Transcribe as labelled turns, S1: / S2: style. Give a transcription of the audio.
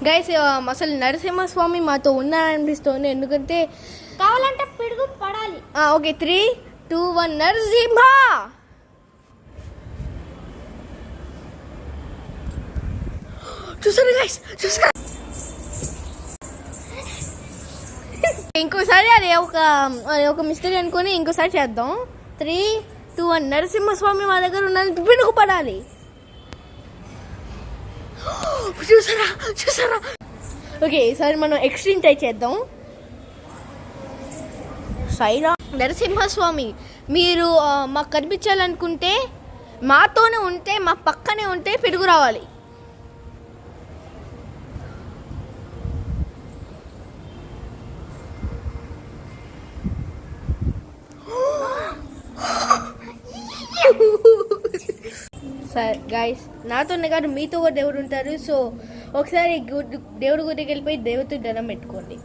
S1: Guys అసలు నరసింహస్వామి మాతో ఉన్నారనిపిస్తుంది, ఎందుకంటే
S2: కావాలంటే పిడుగు పడాలి.
S1: ఓకే 3, 2, 1 నరసింహ. చూసారు గైస్, చూసారు. ఇంకోసారి అది ఒక మిస్టరీ అనుకొని ఇంకోసారి చేద్దాం. 3, 2, 1 నరసింహస్వామి మా దగ్గర ఉన్నది పిడుగు పడాలి. చూసారా చూసారా. ఓకే ఈసారి మనం ఎక్స్ట్రీమ్ ట్రై చేద్దాం. సైరా నరసింహస్వామి, మీరు మాకు కనిపించాలనుకుంటే మాతోనే ఉంటే, మా పక్కనే ఉంటే పిడుగు రావాలి. సరే గైస్, నాతోనే కాదు మీతో కూడా దేవుడు ఉంటారు. సో ఒకసారి దేవుడి గుడికి వెళ్ళిపోయి దేవుడితో దండం పెట్టుకోండి.